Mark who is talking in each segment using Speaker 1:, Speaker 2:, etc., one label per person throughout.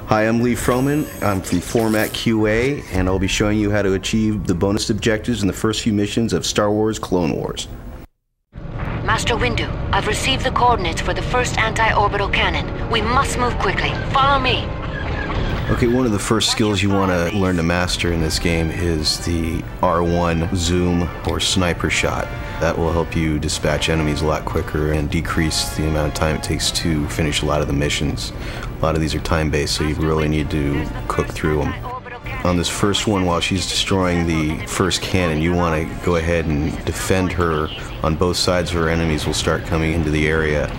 Speaker 1: Hi, I'm Lee Froman. I'm from Format QA, and I'll be showing you how to achieve the bonus objectives in the first few missions of Star Wars Clone Wars.
Speaker 2: Master Windu, I've received the coordinates for the first anti-orbital cannon. We must move quickly. Follow me.
Speaker 1: Okay, one of the first skills you want to learn to master in this game is the R1 zoom or sniper shot. That will help you dispatch enemies a lot quicker and decrease the amount of time it takes to finish a lot of the missions. A lot of these are time-based, so you really need to cook through them. On this first one, while she's destroying the first cannon, you want to go ahead and defend her on both sides of her. Enemies will start coming into the area.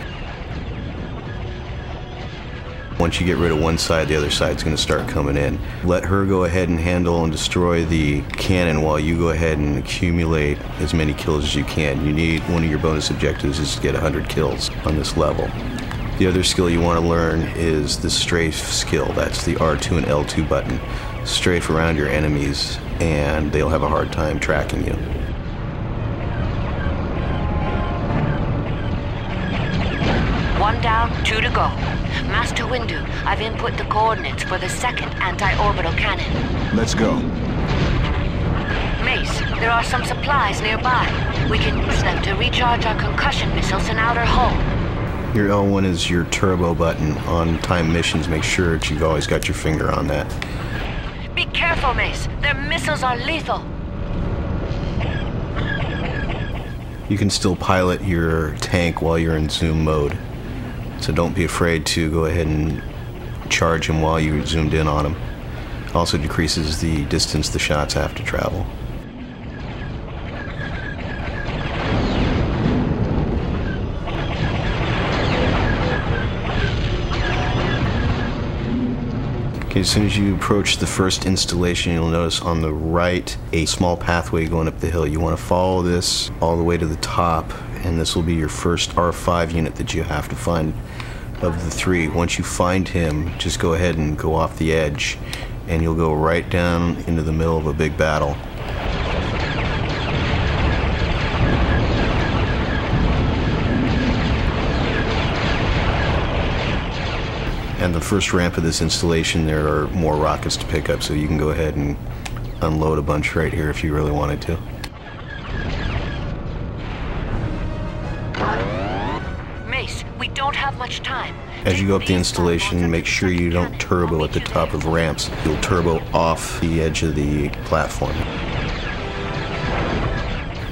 Speaker 1: Once you get rid of one side, the other side's going to start coming in. Let her go ahead and handle and destroy the cannon while you go ahead and accumulate as many kills as you can. You need, one of your bonus objectives is to get 100 kills on this level. The other skill you want to learn is the strafe skill. That's the R2 and L2 button. Strafe around your enemies and they'll have a hard time tracking you.
Speaker 2: One down, 2 to go. Master Windu, I've input the coordinates for the second anti-orbital cannon.
Speaker 3: Let's go.
Speaker 2: Mace, there are some supplies nearby. We can use them to recharge our concussion missiles in Outer Hull.
Speaker 1: Your L1 is your turbo button. On time missions, make sure that you've always got your finger on that.
Speaker 2: Be careful, Mace. Their missiles are lethal.
Speaker 1: You can still pilot your tank while you're in zoom mode. So don't be afraid to go ahead and charge him while you zoomed in on him. Also decreases the distance the shots have to travel. Okay, as soon as you approach the first installation, you'll notice on the right a small pathway going up the hill. You want to follow this all the way to the top, and this will be your first R5 unit that you have to find of the 3. Once you find him, just go ahead and go off the edge, and you'll go right down into the middle of a big battle. And the first ramp of this installation, there are more rockets to pick up, so you can go ahead and unload a bunch right here if you really wanted to.
Speaker 2: Mace, we don't have much time.
Speaker 1: As you go up the installation, make sure you don't turbo at the top of ramps. You'll turbo off the edge of the platform.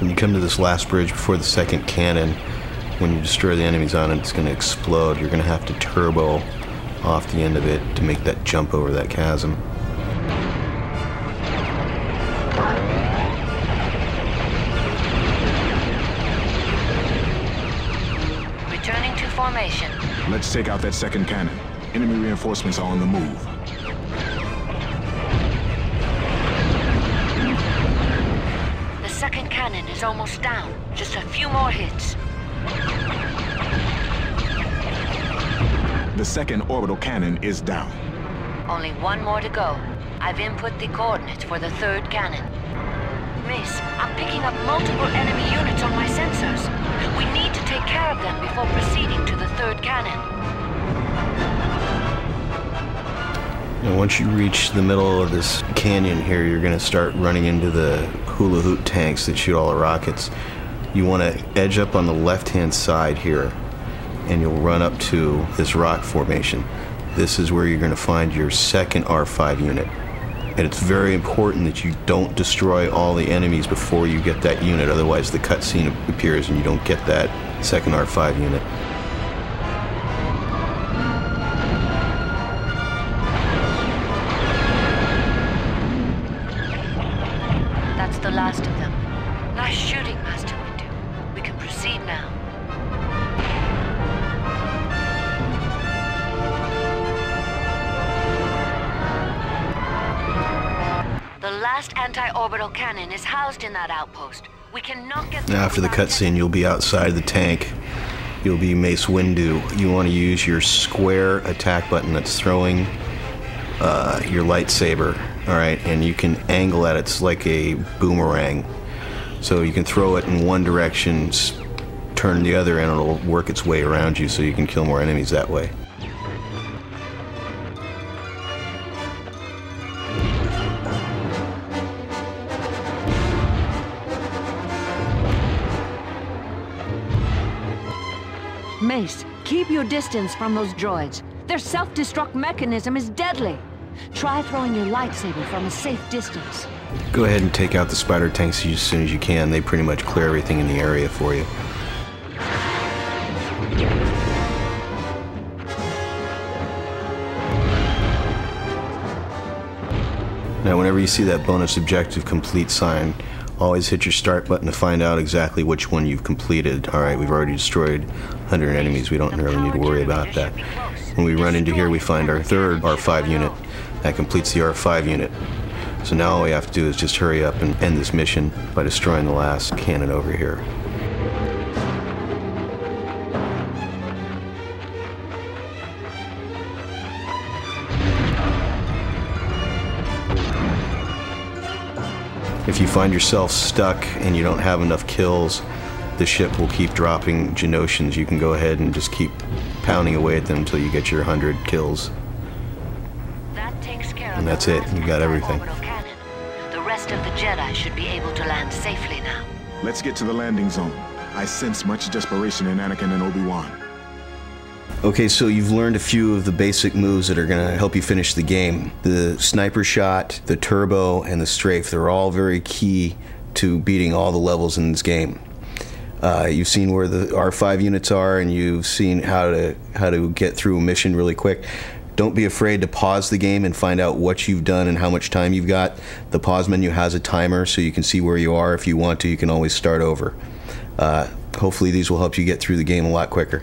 Speaker 1: When you come to this last bridge before the second cannon, when you destroy the enemies on it, it's going to explode. You're going to have to turbo off the end of it to make that jump over that chasm.
Speaker 2: Returning to formation.
Speaker 3: Let's take out that second cannon. Enemy reinforcements are on the move.
Speaker 2: The second cannon is almost down. Just a few more hits.
Speaker 3: The second orbital cannon is down.
Speaker 2: Only one more to go. I've input the coordinates for the third cannon. Mace, I'm picking up multiple enemy units on my sensors. We need to take care of them before proceeding to the third cannon.
Speaker 1: And once you reach the middle of this canyon here, you're going to start running into the hula hoop tanks that shoot all the rockets. You want to edge up on the left-hand side here, and you'll run up to this rock formation. This is where you're going to find your second R5 unit. And it's very important that you don't destroy all the enemies before you get that unit, otherwise the cutscene appears and you don't get that second R5 unit.
Speaker 2: That's the last of them. Nice shooting, Master Windu. We can proceed now. The last anti-orbital cannon is housed in that outpost. We cannot get
Speaker 1: Now after the cutscene, you'll be outside the tank. You'll be Mace Windu. You want to use your square attack button that's throwing your lightsaber, alright, and you can angle at it. It's like a boomerang. So you can throw it in one direction, turn the other, and it'll work its way around you so you can kill more enemies that way.
Speaker 2: Mace, keep your distance from those droids. Their self-destruct mechanism is deadly. Try throwing your lightsaber from a safe distance.
Speaker 1: Go ahead and take out the spider tanks as soon as you can. They pretty much clear everything in the area for you. Now, whenever you see that bonus objective complete sign, always hit your start button to find out exactly which one you've completed. Alright, we've already destroyed 100 enemies. We don't really need to worry about that. When we run into here, we find our third R5 unit. That completes the R5 unit. So now all we have to do is just hurry up and end this mission by destroying the last cannon over here. If you find yourself stuck and you don't have enough kills, the ship will keep dropping Genosians. You can go ahead and just keep pounding away at them until you get your 100 kills.
Speaker 2: That takes care of
Speaker 1: And that's it. You got everything.
Speaker 2: The rest of the Jedi should be able to land safely now.
Speaker 3: Let's get to the landing zone. I sense much desperation in Anakin and Obi-Wan.
Speaker 1: Okay, so you've learned a few of the basic moves that are going to help you finish the game. The sniper shot, the turbo, and the strafe, they're all very key to beating all the levels in this game. You've seen where the R5 units are, and you've seen how to get through a mission really quick. Don't be afraid to pause the game and find out what you've done and how much time you've got. The pause menu has a timer, so you can see where you are. If you want to, you can always start over. Hopefully these will help you get through the game a lot quicker.